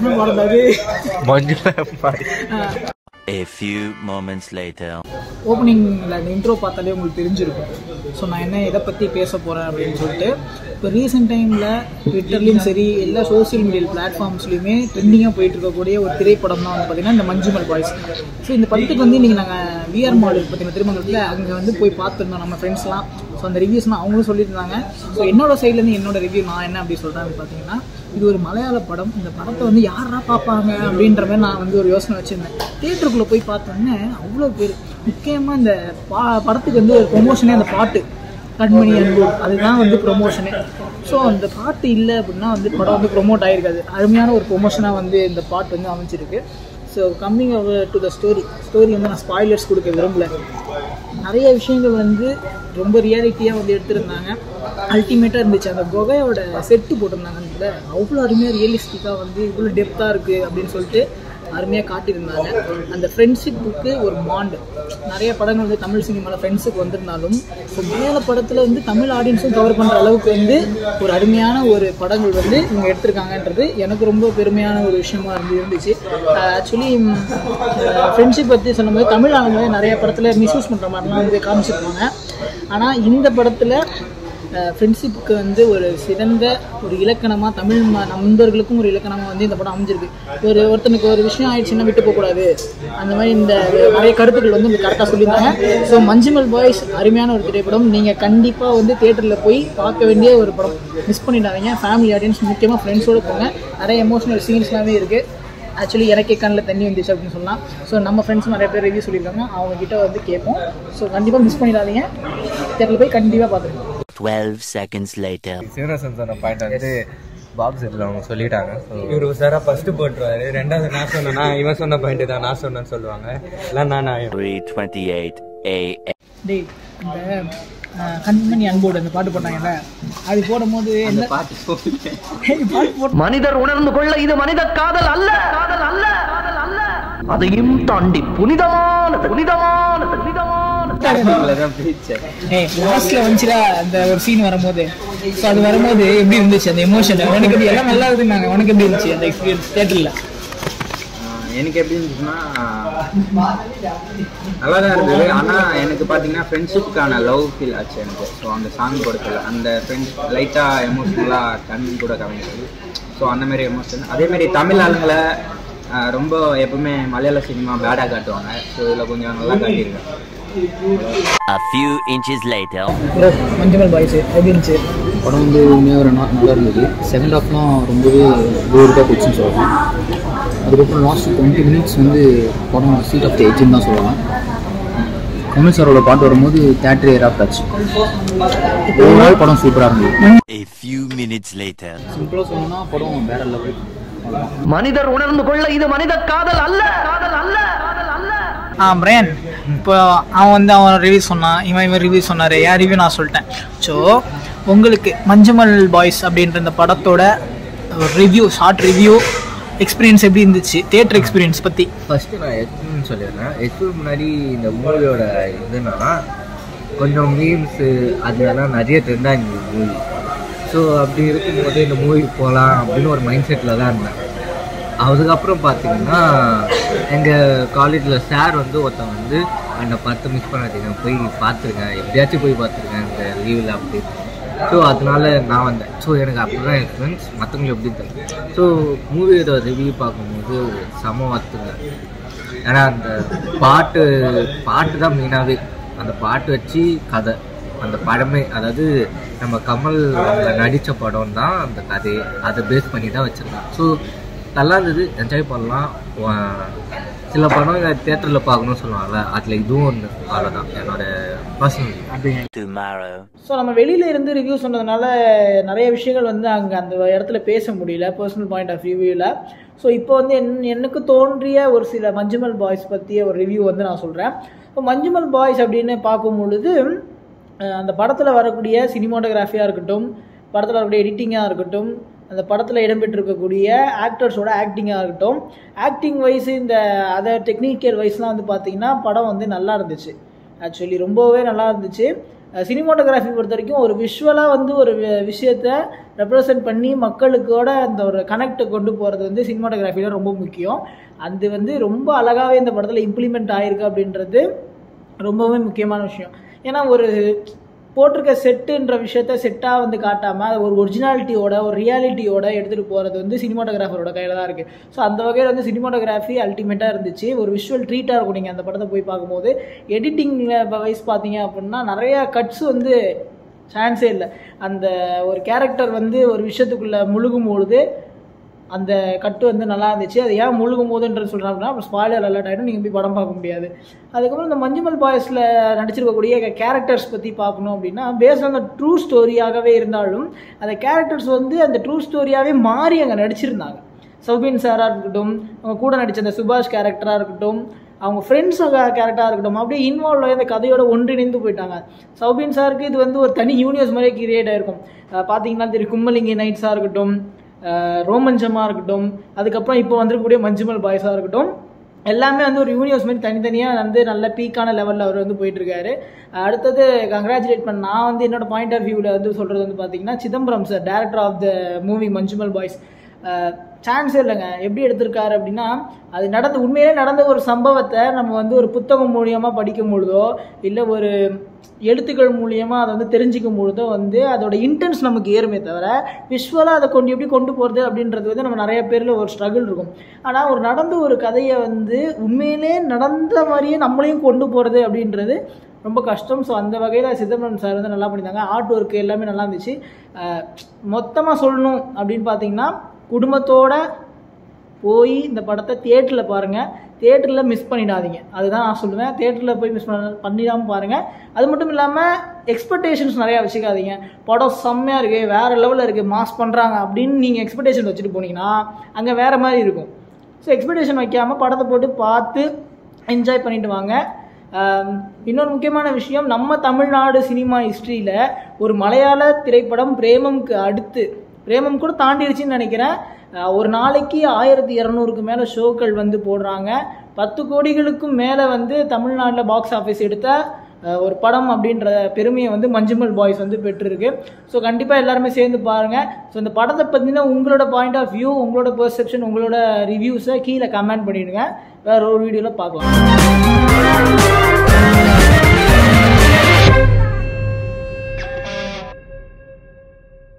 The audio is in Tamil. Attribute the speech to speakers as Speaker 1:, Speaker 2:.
Speaker 1: என்ன படம் அது?
Speaker 2: A few moments later.
Speaker 1: ஓப்பனிங்கில் அந்த இன்ட்ரோ பார்த்தாலே உங்களுக்கு தெரிஞ்சிருக்கும். ஸோ நான் என்ன எதை பற்றி பேச போகிறேன் அப்படின்னு சொல்லிட்டு. இப்போ ரீசெண்ட் டைமில் ட்விட்டர்லேயும் சரி எல்லா சோசியல் மீடியா பிளாட்ஃபார்ம்ஸ்லையுமே ட்ரெண்டிங்காக போயிட்டு இருக்கக்கூடிய ஒரு திரைப்படம் தான் வந்து பார்த்திங்கன்னா இந்த மஞ்சுமல் பாய்ஸ். ஸோ இந்த படத்துக்கு வந்து இன்றைக்கி நாங்கள் விஆர் மால் பார்த்திங்கன்னா திருமங்கலத்தில் அங்கே வந்து போய் பார்த்துருந்தோம் நம்ம ஃப்ரெண்ட்ஸ்லாம். ஸோ அந்த ரிவ்யூஸ்லாம் அவங்களும் சொல்லியிருந்தாங்க. ஸோ என்னோட சைட்லேருந்து என்னோட ரிவ்யூ நான் என்ன அப்படி சொல்கிறேன்னு பார்த்தீங்கன்னா, இது ஒரு மலையாள படம். இந்த படத்தை வந்து யாரா பார்ப்பாங்க அப்படின்ற மாதிரி நான் வந்து ஒரு யோசனை வச்சுருந்தேன். தியேட்டருக்குள்ளே போய் பார்த்தோன்னே அவ்வளோ பேர். முக்கியமாக இந்த படத்துக்கு வந்து ஒரு ப்ரொமோஷனே அந்த பாட்டு கண்மணி அன்பு, அதுதான் வந்து ப்ரொமோஷனே. ஸோ அந்த பாட்டு இல்லை அப்படின்னா வந்து படம் வந்து ப்ரொமோட் ஆகிருக்காது. அருமையான ஒரு ப்ரொமோஷனாக வந்து இந்த பாட்டு வந்து அமைச்சிருக்கு. So coming to the story வந்து நான் ஸ்பாய்லர்ஸ் கொடுக்க விரும்பல. நிறைய விஷயங்கள் வந்து ரொம்ப ரியாலிட்டியாக வந்து எடுத்துருந்தாங்க. அல்டிமேட்டாக இருந்துச்சு. அந்த குகையோட செட்டு போட்டிருந்தாங்க, அவ்வளோ அருமையாக ரியலிஸ்டிக்காக வந்து இவ்வளோ டெப்த்தாக இருக்குது அப்படின்னு சொல்லிட்டு அருமையாக காட்டியிருந்தாங்க. அந்த ஃப்ரெண்ட்ஷிப்புக்கு ஒரு பாண்டு. நிறைய படங்கள் வந்து தமிழ் சினிமாவில் ஃப்ரெண்ட்ஸுக்கு வந்திருந்தாலும் ஸோ மேலே படத்தில் வந்து தமிழ் ஆடியன்ஸும் கவர் பண்ணுற அளவுக்கு வந்து ஒரு அருமையான ஒரு படங்கள் வந்து இவங்க எடுத்திருக்காங்கன்றது எனக்கு ரொம்ப பெருமையான ஒரு விஷயமா இருந்துச்சு. ஆக்சுவலி ஃப்ரெண்ட்ஷிப் பற்றி சொல்லும்போது தமிழ் ஆளுங்க நிறைய படத்தில் மிஸ்யூஸ் பண்ணுற மாதிரிலாம் வந்து காமிச்சிருப்பாங்க. ஆனால் இந்த படத்தில் ஃப்ரெண்ட்ஷிப்புக்கு வந்து ஒரு சிறந்த ஒரு இலக்கணமாக தமிழ் நண்பர்களுக்கும் ஒரு இலக்கணமாக வந்து இந்த படம் அமைஞ்சிருக்கு. ஒருத்தனுக்கு ஒரு விஷயம் ஆயிடுச்சுன்னா விட்டு போகக்கூடாது, அந்த மாதிரி இந்த நிறைய கருத்துக்கள் வந்து இந்த கரெக்டாக சொல்லியிருந்தாங்க. ஸோ மஞ்சுமல் பாய்ஸ் அருமையான ஒரு திரைப்படம். நீங்கள் கண்டிப்பாக வந்து தியேட்டரில் போய் பார்க்க வேண்டிய ஒரு படம். மிஸ் பண்ணிடாதீங்க. ஃபேமிலி ஆடியன்ஸ் முக்கியமாக ஃப்ரெண்ட்ஸோடு போங்க. நிறைய எமோஷனல் சீன்ஸ்லாமே இருக்குது. ஆக்சுவலி எனக்கே கண்ணில் தண்ணி வந்துச்சு அப்படின்னு சொல்லலாம். ஸோ நம்ம ஃப்ரெண்ட்ஸ் நிறைய பேர் ரிவ்யூ சொல்லியிருக்காங்க, அவங்ககிட்ட வந்து கேட்போம். ஸோ கண்டிப்பாக மிஸ் பண்ணிடாதீங்க. தியேட்டரில் போய் கண்டிப்பாக பார்த்துருங்க.
Speaker 2: 12 seconds later.
Speaker 3: சிவராசன் சொன்ன பாயிண்ட் வந்து பாப் செட்டில் அவங்க சொல்லிட்டாங்க. ஸோ இவர் சாராக ஃபஸ்ட்டு போட்டுருவாரு, ரெண்டாவது நான் சொன்னேன்னா இவன் சொன்ன பாயிண்ட்டு தான் நான் சொன்னேன்னு சொல்லுவாங்க. இல்லை நான்
Speaker 2: 3:28 AM.
Speaker 1: டேய், இந்த கண்மணி அன்போடு அந்த பாட்டு போட்டாங்கல்ல, அது போடும் போது என்ன பாட்டு
Speaker 4: மனிதர் உணர்ந்து கொள்ள இது மனித காதல் அல்ல, காதல் அல்ல, காதல் அல்ல, அதையும் தாண்டி புனிதமானது, புனிதமானது, புனிதமானது.
Speaker 1: வந்துச்சுல அந்த ஒரு சீன் வரும்போது, ஸோ அது வரும்போது எப்படி இருந்துச்சு அந்த எமோஷன்? உனக்கு எப்படி எல்லாம் நல்லா இருக்குன்னாங்க, உனக்கு எப்படி இருந்துச்சு அந்த எக்ஸ்பீரியன்ஸ் தியேட்டரில்?
Speaker 5: எனக்கு எப்படி இருந்துச்சுன்னா நல்லா தான் இருந்தது. ஆனால் எனக்கு பார்த்தீங்கன்னா ஃப்ரெண்ட்ஷிப்புக்கான லவ் ஃபீல் ஆச்சு எனக்கு. ஸோ அந்த சாங் படத்தில் அந்த ஃப்ரெண்ட்ஸ் லைட்டாக எமோஷ்னலாக கண் கூட கவனிச்சது. ஸோ அந்தமாரி எமோஷன். அதேமாரி தமிழ் ஆளுங்களை ரொம்ப எப்பவுமே மலையாள சினிமா பேடாக காட்டுவாங்க. ஸோ இதில் கொஞ்சம் நல்லா காட்டியிருக்கேன்.
Speaker 2: A few inches later.
Speaker 1: Manjummel boys எப்படி இருந்துச்சு
Speaker 6: படம்? வந்து உண்மையாக நல்லா இருந்தது. செகண்ட் ஹாஃப்லாம் ரொம்பவே போர்டாக போச்சுன்னு சொல்லலாம். அதுக்கப்புறம் லாஸ்ட் 20 minutes வந்து படம் சீட் ஆஃப் தி எட்ஜ்னு தான் சொல்லலாம். கமல் சாரோட பாட்டு வரும்போது தேட்டரே ராப்ட் ஆச்சு. ஒரு நாள் படம் சூப்பராக இருந்தது.
Speaker 2: A few minutes later.
Speaker 6: சிம்பிளாக சொல்லணும்னா படம் வேற லெவல்.
Speaker 4: மனிதர் உணர்ந்து கொள்ள இது மனித காதல் அல்ல, காதல் அல்ல, காதல் அல்ல.
Speaker 1: பிரேன் இப்போ அவன் ரிவ்யூ சொன்னான், இவன் ரிவ்யூ சொன்னார், என் ரிவ்யூ நான் சொல்லிட்டேன். ஸோ உங்களுக்கு மஞ்சுமல் பாய்ஸ் அப்படின்ற இந்த படத்தோட ரிவ்யூ, ஷார்ட் ரிவ்யூ எக்ஸ்பீரியன்ஸ் எப்படி இருந்துச்சு? தியேட்டர் எக்ஸ்பீரியன்ஸ் பற்றி
Speaker 3: ஃபஸ்ட்டு நான் எக்ஸ்பீரியன்ஸ் சொல்லிடுறேன். எக்ஸ்பீரியன்ஸ் முன்னாடி இந்த மூவியோட இதுனா கொஞ்சம் மீம்ஸு அதெல்லாம் நிறைய ட்ரெண்டாக இருந்தது மூவி. ஸோ அப்படி இருக்கும்போது இந்த மூவி போகலாம் அப்படின்னு ஒரு மைண்ட் செட்டில் தான் இருந்தேன். அதுக்கப்புறம் பார்த்தீங்கன்னா எங்கள் காலேஜில் சார் வந்து ஒருத்தன் வந்து என்னை பார்த்து மிஸ் பண்ணாதீங்க, போய் பார்த்துருக்கேன், எப்படியாச்சும் போய் பார்த்துருக்கேன் இந்த லீவில் அப்படின்னு. ஸோ அதனால நான் வந்தேன். ஸோ எனக்கு அப்படி தான் எக்ஸ்பீரியன்ஸ். மற்றவங்களுக்கு எப்படி தெரியும். ஸோ மூவியோட ரிவ்யூ பார்க்கும்போது செம வாத்துங்க. ஏன்னா அந்த பாட்டு தான் மெயினாகவே. அந்த பாட்டு வச்சு கதை, அந்த படமே, அதாவது நம்ம கமல் நடித்த படம் தான் அந்த கதையை அதை பேஸ் பண்ணி தான் வச்சுருக்கேன். ஸோ நல்லா இருந்தது, என்ஜாய் பண்ணலாம். சில படம் தியேட்டரில் பார்க்கணும்னு சொல்லுவாங்கல்ல, அதில் இதுவும் ஒன்று. அவ்வளோதான் என்னோட பர்சனல்.
Speaker 1: ஸோ நம்ம வெளியில இருந்து ரிவ்யூ சொன்னதுனால நிறைய விஷயங்கள் வந்து அங்கே அந்த இடத்துல பேச முடியல, பர்சனல் பாயிண்ட் ஆஃப் வியூவில். ஸோ இப்போ வந்து எனக்கு தோன்றிய ஒரு சில மஞ்சுமல் பாய்ஸ் பற்றிய ஒரு ரிவ்யூ வந்து நான் சொல்கிறேன். இப்போ மஞ்சுமல் பாய்ஸ் அப்படின்னு பார்க்கும் பொழுது அந்த படத்தில் வரக்கூடிய சினிமாட்டோகிராஃபியாக இருக்கட்டும், படத்தில் வரக்கூடிய எடிட்டிங்காக இருக்கட்டும், அந்த படத்தில் இடம்பெற்றிருக்கக்கூடிய ஆக்டர்ஸோட ஆக்டிங்காக இருக்கட்டும், ஆக்டிங் வைஸ் இந்த அதர் டெக்னிக்கல் வைஸ்லாம் வந்து பார்த்திங்கன்னா படம் வந்து நல்லா இருந்துச்சு. ஆக்சுவலி ரொம்பவே நல்லா இருந்துச்சு. சினிமாட்டோகிராஃபி பொறுத்த வரைக்கும் ஒரு விஷுவலாக வந்து ஒரு விஷயத்தை ரெப்ரசன்ட் பண்ணி மக்களுக்கோட அந்த ஒரு கனெக்டை கொண்டு போகிறது வந்து சினிமாட்டோகிராஃபியில் ரொம்ப முக்கியம். அது வந்து ரொம்ப அழகாகவே இந்த படத்தில் இம்ப்ளிமெண்ட் ஆகிருக்கு அப்படின்றது ரொம்பவே முக்கியமான விஷயம். ஏன்னா ஒரு போட்டிருக்க செட்டுன்ற விஷயத்த செட்டாக வந்து காட்டாமல் ஒரு ஒரிஜினாலிட்டியோட ஒரு ரியாலிட்டியோட எடுத்துகிட்டு போகிறது வந்து சினிமாட்டோகிராஃபரோட கையில் தான் இருக்குது. ஸோ அந்த வகையில் வந்து சினிமாட்டோகிராஃபி அல்டிமேட்டாக இருந்துச்சு. ஒரு விஷுவல் ட்ரீட்டாக இருக்கும் நீங்கள் அந்த படத்தை போய் பார்க்கும்போது. எடிட்டிங் வைஸ் பார்த்தீங்க அப்படின்னா நிறையா கட்ஸ் வந்து சான்ஸே இல்லை. அந்த ஒரு கேரக்டர் வந்து ஒரு விஷயத்துக்குள்ளே முழுகும் பொழுது அந்த கட்டு வந்து நல்லா இருந்துச்சு. அது ஏன் முழுகும் போதுன்றது சொல்கிறேன் அப்படின்னா அப்புறம் ஸ்பாய்லர் அலர்ட் ஆகிடும், நீங்கள் போய் படம் பார்க்க முடியாது. அதுக்கப்புறம் இந்த மஞ்சுமல் பாய்ஸில் நடிச்சிருக்கக்கூடிய கேரக்டர்ஸ் பற்றி பார்க்கணும் அப்படின்னா பேஸ்ட் ஆன் த ட்ரூ ஸ்டோரியாகவே இருந்தாலும் அந்த கேரக்டர்ஸ் வந்து அந்த ட்ரூ ஸ்டோரியாகவே மாறி அங்கே நடிச்சிருந்தாங்க. சௌபின் சாராக இருக்கட்டும், அவங்க கூட நடித்த அந்த சுபாஷ் கேரக்டராக இருக்கட்டும், அவங்க ஃப்ரெண்ட்ஸ் கேரக்டராக இருக்கட்டும், அப்படியே இன்வால்வ் ஆகி அந்த கதையோட ஒன்றிணைந்து போயிட்டாங்க. சௌபின் சாருக்கு இது வந்து ஒரு தனி யூனிவர்ஸ் மாதிரியே கிரியேட் ஆகிருக்கும். பார்த்தீங்கன்னா தெரியும், கும்மலிங்கி நைட்ஸாக இருக்கட்டும், ரோமஞ்சமாக இருக்கட்டும், அதுக்கப்புறம் இப்போ வந்துருக்கக்கூடிய மஞ்சுமல் பாய்ஸாக இருக்கட்டும், எல்லாமே வந்து ஒரு யூனிவர்ஸ் மாதிரி தனித்தனியாக வந்து நல்ல பீக்கான லெவலில் அவர் வந்து போயிட்டுருக்காரு. அடுத்தது கங்க்ராச்சுலேட் பண்ண நான் வந்து என்னோட பாயிண்ட் ஆஃப் வியூவில் வந்து சொல்கிறது வந்து பார்த்தீங்கன்னா Chidambaram sir, director of the movie Manjummel boys. சான்ஸே இல்லைங்க. எப்படி எடுத்திருக்காரு அப்படின்னா அது உண்மையிலே நடந்த ஒரு சம்பவத்தை நம்ம வந்து ஒரு புத்தகம் மூலியமாக படிக்கும் பொழுதோ இல்லை ஒரு எழுத்துக்கள் மூலியமாக அதை வந்து தெரிஞ்சிக்கும் பொழுதோ வந்து அதோட இன்டென்ஸ் நமக்கு ஏறுமே தவிர விஷுவலாக அதை எப்படி கொண்டு போகிறது அப்படின்றது வந்து நம்ம நிறைய பேரில் ஒரு ஸ்ட்ரகிள் இருக்கும். ஆனால் ஒரு நடந்த ஒரு கதையை வந்து உண்மையிலே நடந்த மாதிரியே நம்மளையும் கொண்டு போகிறது அப்படின்றது ரொம்ப கஷ்டம். ஸோ அந்த வகையில் சிதம்பரம் சார் வந்து நல்லா பண்ணியிருந்தாங்க. ஆர்ட் ஒர்க்கு எல்லாமே நல்லா இருந்துச்சு. மொத்தமாக சொல்லணும் அப்படின்னு பார்த்தீங்கன்னா குடும்பத்தோட போய் இந்த படத்தை தியேட்டரில் பாருங்கள், தியேட்டரில் மிஸ் பண்ணிடாதீங்க. அதுதான் நான் சொல்லுவேன். தியேட்டரில் போய் மிஸ் பண்ணிடாமல் பாருங்கள். அது மட்டும் இல்லாமல் எக்ஸ்பெக்டேஷன்ஸ் நிறையா வச்சுக்காதீங்க. படம் செம்மையாக இருக்குது, வேறு லெவலில் இருக்குது, மாஸ் பண்ணுறாங்க அப்படின்னு நீங்கள் எக்ஸ்பெக்டேஷன் வச்சுட்டு போனீங்கன்னா அங்கே வேறு மாதிரி இருக்கும். ஸோ எக்ஸ்பெக்டேஷன் வைக்காமல் படத்தை போட்டு பார்த்து என்ஜாய் பண்ணிட்டு வாங்க. இன்னொரு முக்கியமான விஷயம், நம்ம தமிழ்நாடு சினிமா ஹிஸ்ட்ரியில் ஒரு மலையாள திரைப்படம் பிரேமம்க்கு அடுத்து, பிரேமம் கூட தாண்டிடுச்சின்னு நினைக்கிறேன், ஒரு நாளைக்கு 1200க்கு மேலே ஷோக்கள் வந்து போடுறாங்க. 10 கோடிகளுக்கும் மேலே வந்து தமிழ்நாட்டில் பாக்ஸ் ஆஃபீஸ் எடுத்த ஒரு படம் அப்படின்ற பெருமையை வந்து மஞ்சுமல் பாய்ஸ் வந்து பெற்றிருக்கு. ஸோ கண்டிப்பாக எல்லாருமே சேர்ந்து பாருங்கள். ஸோ இந்த படத்தை பற்றின உங்களோட பாயிண்ட் ஆஃப் வியூ, உங்களோட பெர்செப்ஷன், உங்களோட ரிவ்யூஸை கீழே கமெண்ட் பண்ணிவிடுங்க. வேறு ஒரு வீடியோவில் பார்க்கலாம்.